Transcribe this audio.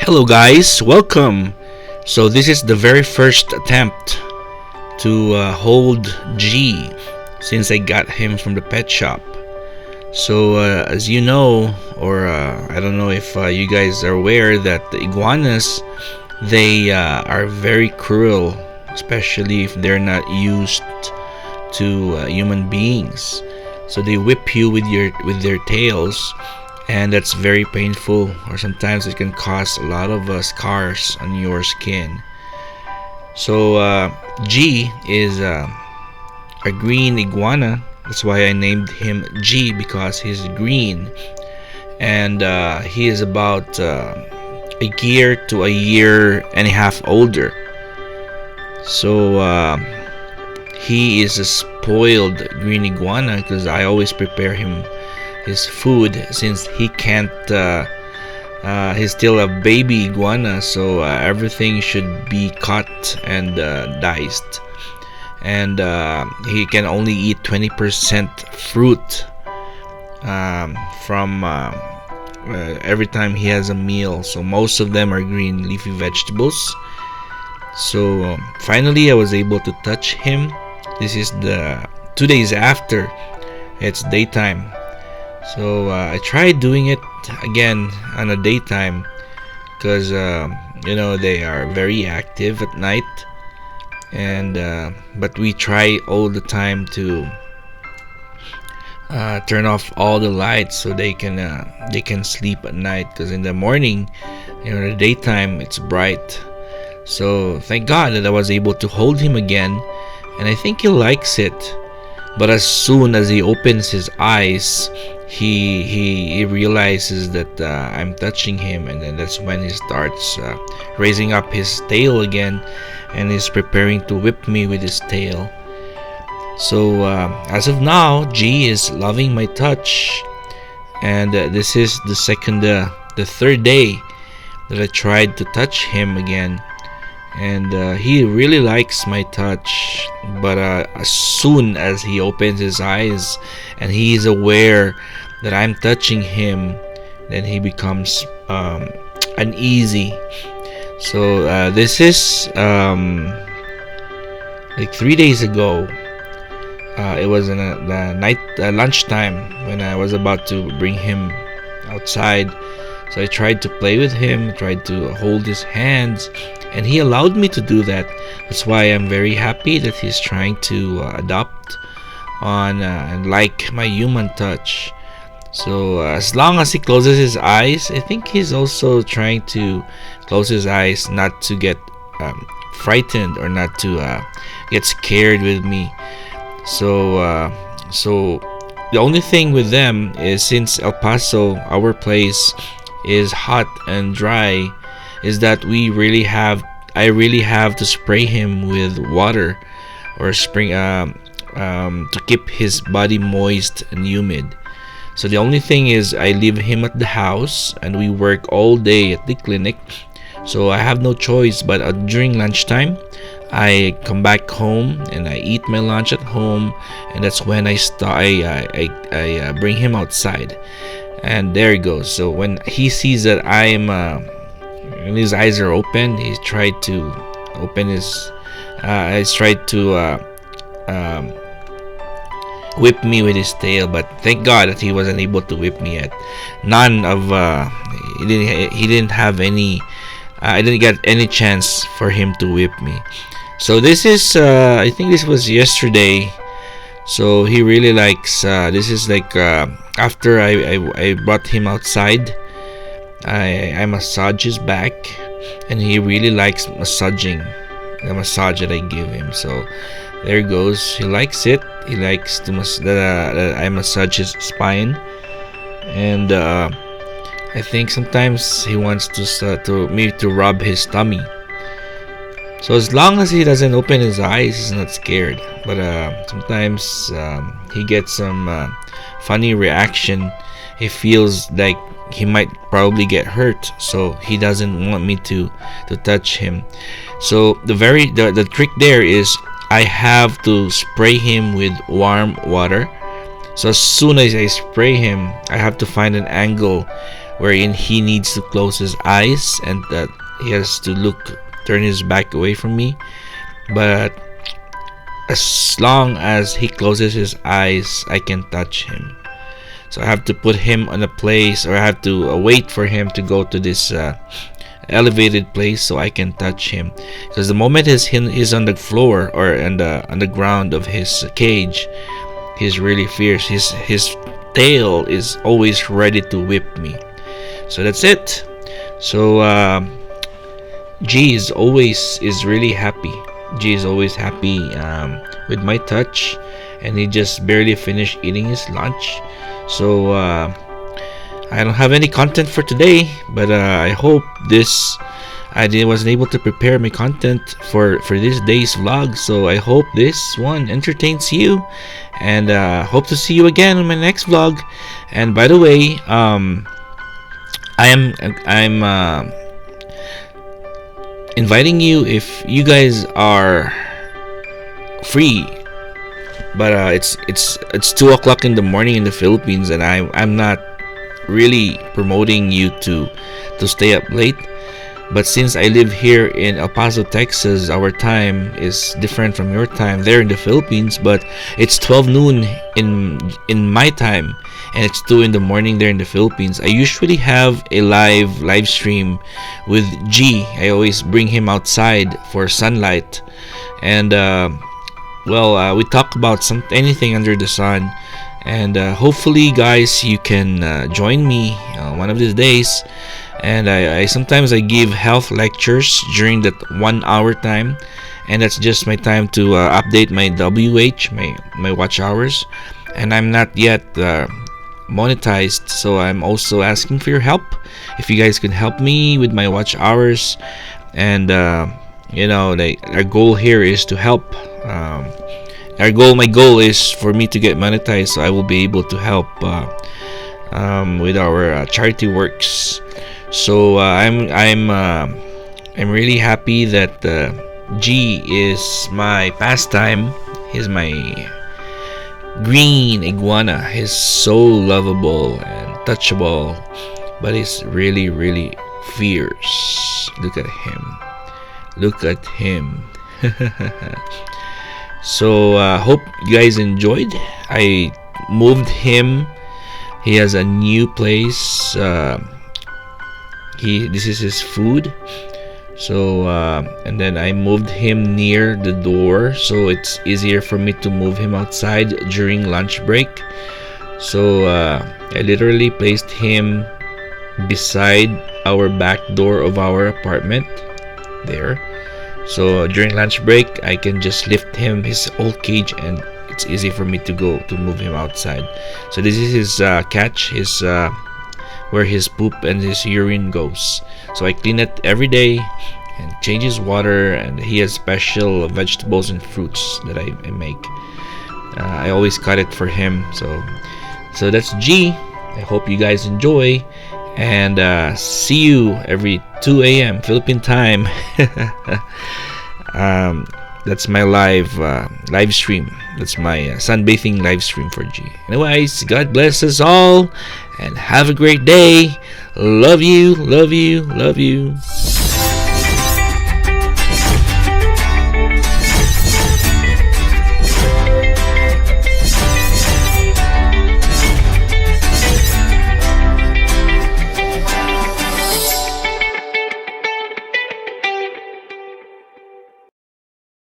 Hello guys, welcome. So this is the very first attempt to hold G since I got him from the pet shop. So as you know, or I don't know if you guys are aware that the iguanas, they are very cruel, especially if they're not used to human beings. So they whip you with their tails, and that's very painful, or sometimes it can cause a lot of scars on your skin. So G is a green iguana. That's why I named him G, because he's green, and he is about a year to a year and a half older. So he is a spoiled green iguana because I always prepare him his food, since he can't he's still a baby iguana, so everything should be cut and diced, and he can only eat 20% fruit from every time he has a meal. So most of them are green leafy vegetables. So finally I was able to touch him. This is the 2 days after it's daytime. So I tried doing it again on a daytime because they are very active at night, and but we try all the time to turn off all the lights so they can sleep at night, because in the morning, the daytime it's bright. So thank God that I was able to hold him again, and I think he likes it. But as soon as he opens his eyes, he realizes that I'm touching him, and then that's when he starts raising up his tail again, and is preparing to whip me with his tail. So as of now, G is loving my touch, and this is the third day that I tried to touch him again, and he really likes my touch. But as soon as he opens his eyes and he is aware that I'm touching him, then he becomes uneasy. So this is like 3 days ago. It was in the night lunchtime when I was about to bring him outside. So I tried to play with him, tried to hold his hands, and he allowed me to do that. That's why I'm very happy that he's trying to adopt on and like my human touch. So as long as he closes his eyes, I think he's also trying to close his eyes not to get frightened, or not to get scared with me. So the only thing with them is, since El Paso, our place, is hot and dry, is that I really have to spray him with water, or spring to keep his body moist and humid. So the only thing is, I leave him at the house and we work all day at the clinic, so I have no choice. But during lunchtime, I come back home and I eat my lunch at home, and that's when I bring him outside. And there he goes. So when he sees that when his eyes are open, he's tried to open his he's tried to whip me with his tail, but thank God that he wasn't able to whip me yet. He didn't have any I didn't get any chance for him to whip me. So this is I think this was yesterday. So he really likes this is like after I brought him outside, I massage his back, and he really likes massaging the massage that I give him. So there he goes. He likes it. He likes to that I massage his spine, and I think sometimes he wants to rub his tummy. So as long as he doesn't open his eyes, he's not scared. But sometimes he gets some funny reaction. He feels like he might probably get hurt, so he doesn't want me to touch him. So the trick there is, I have to spray him with warm water. So as soon as I spray him, I have to find an angle wherein he needs to close his eyes and that he has to turn his back away from me. But as long as he closes his eyes, I can touch him. So I have to put him on a place, or I have to wait for him to go to this elevated place so I can touch him. Because the moment he's on the floor or on the ground of his cage, he's really fierce. His tail is always ready to whip me. So that's it. So G is really happy. G is always happy with my touch, and he just barely finished eating his lunch. So I don't have any content for today, but I hope I wasn't able to prepare my content for this day's vlog. So I hope this one entertains you, and hope to see you again on my next vlog. And by the way, I'm inviting you, if you guys are free, but it's 2 o'clock in the morning in the Philippines, and I'm not really promoting you to stay up late. But since I live here in El Paso, Texas, our time is different from your time there in the Philippines. But it's 12 noon in my time, and it's 2 in the morning there in the Philippines. I usually have a live stream with G. I always bring him outside for sunlight, and we talk about anything under the sun. And hopefully, guys, you can join me one of these days. And I sometimes I give health lectures during that 1 hour time, and that's just my time to update my my watch hours. And I'm not yet monetized, so I'm also asking for your help. If you guys can help me with my watch hours, and our goal here is to help. My goal is for me to get monetized, so I will be able to help with our charity works. So I'm really happy that G is my pastime. He's my green iguana. He's so lovable and touchable, but he's really, really fierce. Look at him. Look at him. So hope you guys enjoyed. I moved him. He has a new place. This is his food. So and then I moved him near the door, so it's easier for me to move him outside during lunch break. So I literally placed him beside our back door of our apartment there. So during lunch break, I can just lift his old cage, and it's easy for me to move him outside. So this is his catch, where his poop and his urine goes. So I clean it every day and change his water, and he has special vegetables and fruits that I make. I always cut it for him. So that's G. I hope you guys enjoy, and see you every 2 a.m. Philippine time. That's my live stream. That's my sunbathing live stream for G. Anyways, God bless us all, and have a great day. Love you, love you, love you.